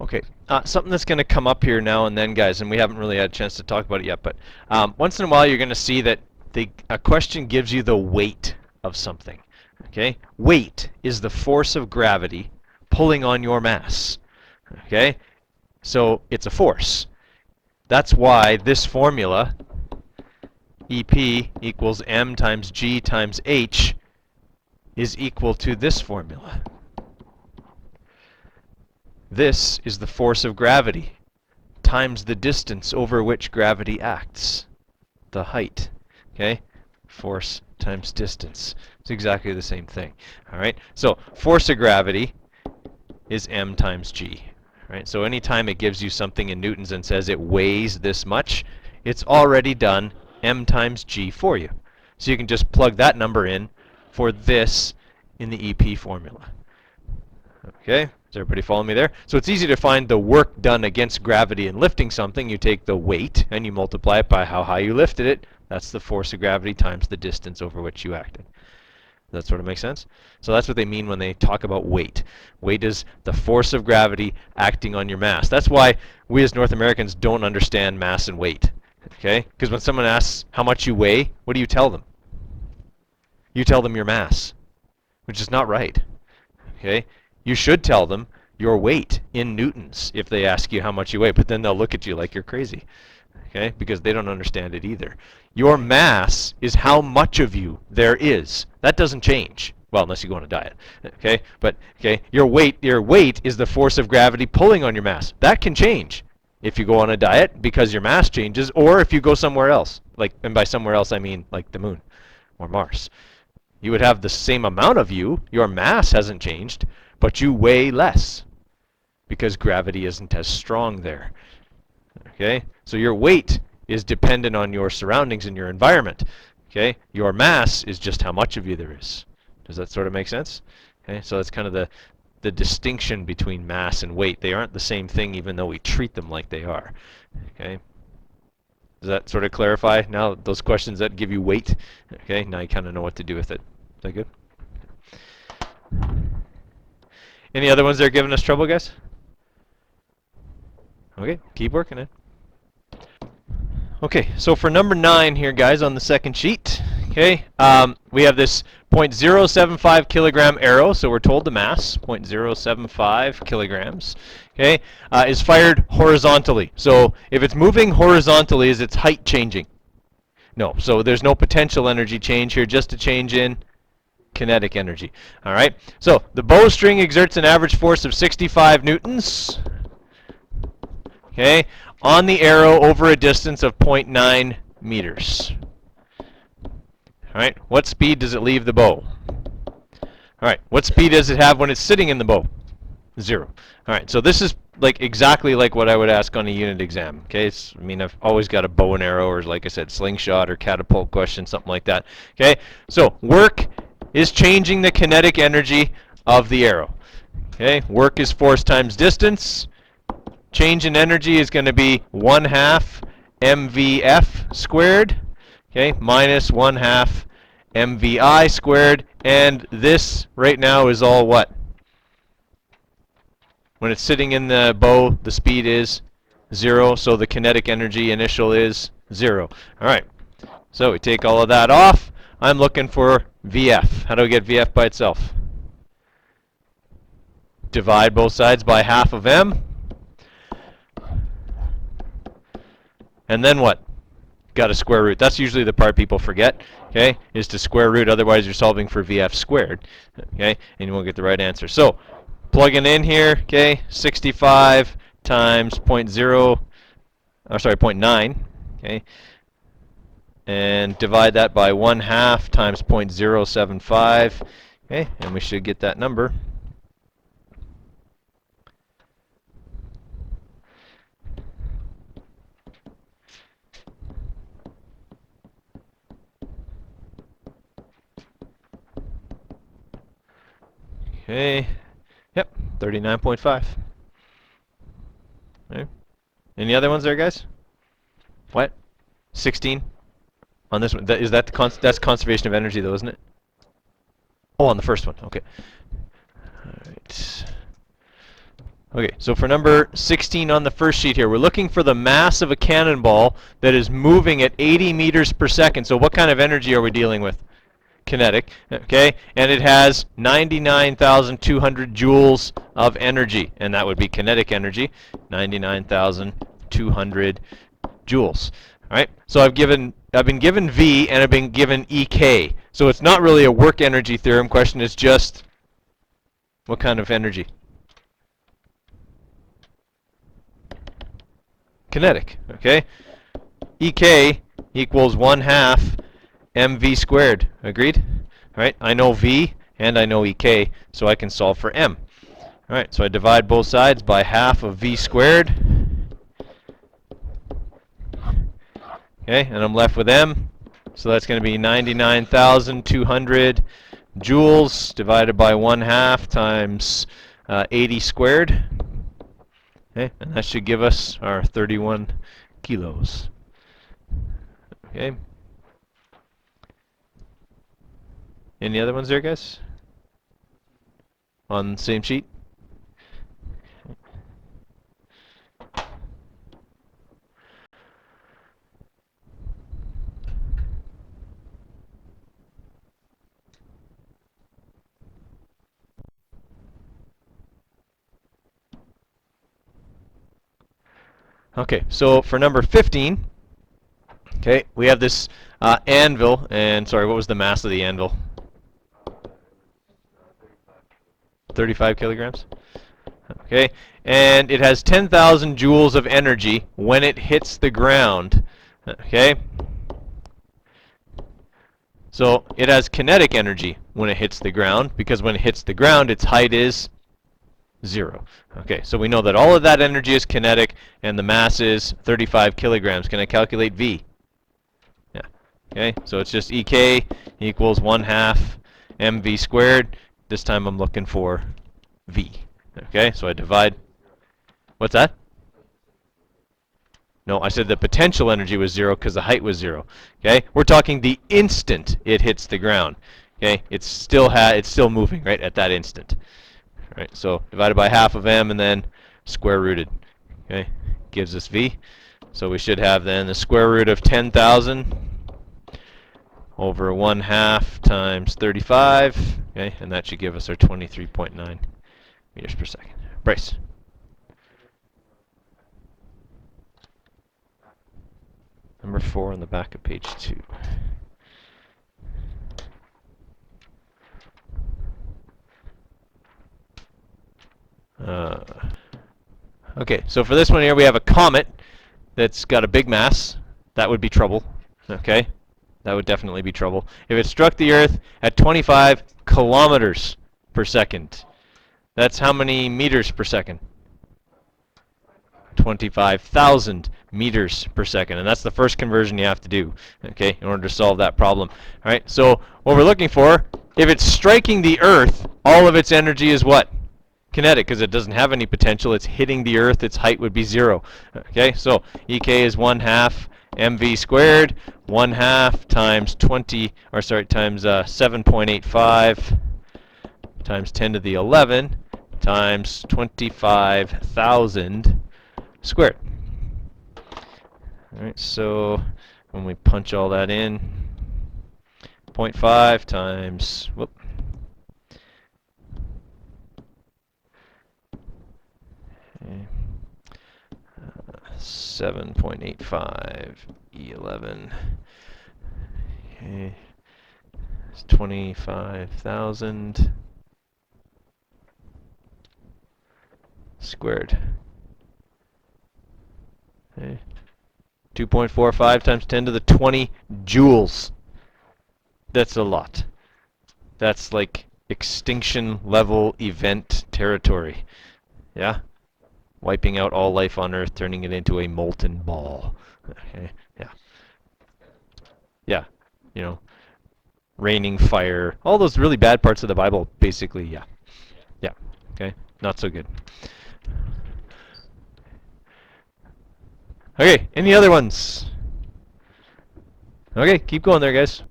Okay, something that's going to come up here now and then, guys, and we haven't really had a chance to talk about it yet, but once in a while you're going to see that a question gives you the weight of something. Okay, weight is the force of gravity pulling on your mass. Okay, so it's a force. That's why this formula, EP equals m times g times h, is equal to this formula. This is the force of gravity times the distance over which gravity acts, the height. Okay? Force times distance. It's exactly the same thing. All right? So force of gravity is m times g. Right? So anytime it gives you something in newtons and says it weighs this much, it's already done m times g for you. So you can just plug that number in for this in the EP formula. Okay, is everybody following me there? So it's easy to find the work done against gravity in lifting something. You take the weight and you multiply it by how high you lifted it. That's the force of gravity times the distance over which you acted. Does that sort of make sense? So that's what they mean when they talk about weight. Weight is the force of gravity acting on your mass. That's why we as North Americans don't understand mass and weight. Okay? Because when someone asks how much you weigh, what do you tell them? You tell them your mass, which is not right. Okay? You should tell them your weight in newtons if they ask you how much you weigh, but then they'll look at you like you're crazy. Okay? Because they don't understand it either. Your mass is how much of you there is. That doesn't change. Well, unless you go on a diet. Okay? But okay, your weight is the force of gravity pulling on your mass. That can change if you go on a diet because your mass changes, or if you go somewhere else. And by somewhere else I mean like the moon or Mars. You would have the same amount of you. Your mass hasn't changed, but you weigh less because gravity isn't as strong there. Okay? So your weight is dependent on your surroundings and your environment. Okay? Your mass is just how much of you there is. Does that sort of make sense? Okay? So that's kind of the distinction between mass and weight. They aren't the same thing even though we treat them like they are. Okay? Does that sort of clarify now those questions that give you weight? Okay? Now you kind of know what to do with it. Is that good? Any other ones that are giving us trouble, guys? Okay, keep working it. Okay, so for number 9 here, guys, on the second sheet, okay, we have this 0.075 kilogram arrow, so we're told the mass, 0.075 kilograms, okay, is fired horizontally. So if it's moving horizontally, is its height changing? No, so there's no potential energy change here, just a change in kinetic energy. All right, so the bowstring exerts an average force of 65 newtons, okay, on the arrow over a distance of 0.9 meters. All right, what speed does it leave the bow? All right, what speed does it have when it's sitting in the bow? 0. All right, so this is like exactly like what I would ask on a unit exam. Okay, I mean, I've always got a bow and arrow, or like I said, slingshot or catapult question, something like that. Okay, so work is changing the kinetic energy of the arrow. Okay, work is force times distance. Change in energy is going to be 1/2 mvf squared, okay, minus 1/2 mvi squared, and this right now is all what? When it's sitting in the bow, the speed is 0, so the kinetic energy initial is 0. All right, so we take all of that off. I'm looking for VF. How do I get VF by itself? Divide both sides by 1/2 of m. And then what? Got to square root. That's usually the part people forget, okay, is to square root. Otherwise, you're solving for VF squared, okay, and you won't get the right answer. So, plugging in here, okay, 65 times 0.9, okay, and divide that by 1/2 times 0.075, okay, and we should get that number. Okay, yep, 39.5. Okay. Any other ones there, guys? What? 16 on this one. That's conservation of energy, though, isn't it? Oh, on the first one. Okay. All right. Okay, so for number 16 on the first sheet here, we're looking for the mass of a cannonball that is moving at 80 meters per second. So what kind of energy are we dealing with? Kinetic, okay? And it has 99,200 joules of energy, and that would be kinetic energy, 99,200 joules. All right? So I've been given V and I've been given EK. So it's not really a work energy theorem question, it's just what kind of energy? Kinetic, okay? EK equals 1/2 mv squared. Agreed? All right, I know V and I know EK, so I can solve for M. All right, so I divide both sides by half of V squared. Okay, and I'm left with M. So that's going to be 99,200 joules divided by 1/2 times 80 squared. Okay, and that should give us our 31 kilos. Okay. Any other ones there, guys? On the same sheet? Okay, so for number 15, okay, we have this anvil, and sorry, what was the mass of the anvil? 35 kilograms? Okay, and it has 10,000 joules of energy when it hits the ground. Okay, so it has kinetic energy when it hits the ground, because when it hits the ground, its height is 0. Okay, so we know that all of that energy is kinetic, and the mass is 35 kilograms. Can I calculate V? Yeah. Okay, so it's just EK equals 1/2 mv squared. This time I'm looking for V. Okay, so I divide. What's that? No, I said the potential energy was 0 because the height was 0. Okay, we're talking the instant it hits the ground. Okay, it's still moving right at that instant. Right, so divided by half of M and then square rooted. Okay, gives us V. So we should have then the square root of 10,000 over 1/2 times 35. Okay, and that should give us our 23.9 meters per second. Bryce. Number 4 on the back of page 2. Okay, so for this one here, we have a comet that's got a big mass. That would be trouble. Okay, that would definitely be trouble. If it struck the Earth at 25 kilometers per second, that's how many meters per second? 25,000 meters per second, and that's the first conversion you have to do, okay, in order to solve that problem. All right, so what we're looking for, if it's striking the Earth, all of its energy is what? Kinetic, because it doesn't have any potential. It's hitting the Earth. Its height would be 0. Okay, so EK is 1/2 mv squared. 1/2 times 7.85 times 10 to the 11 times 25,000 squared. All right, so when we punch all that in, 0.5 times, 7.85 E11. Okay, it's 25,000 squared. Okay. 2.45 times 10 to the 20 joules. That's a lot. That's like extinction level event territory. Yeah? Wiping out all life on Earth, turning it into a molten ball. Okay, yeah. Yeah, you know, raining fire, all those really bad parts of the Bible, basically, yeah. Yeah, okay, not so good. Okay, any other ones? Okay, keep going there, guys.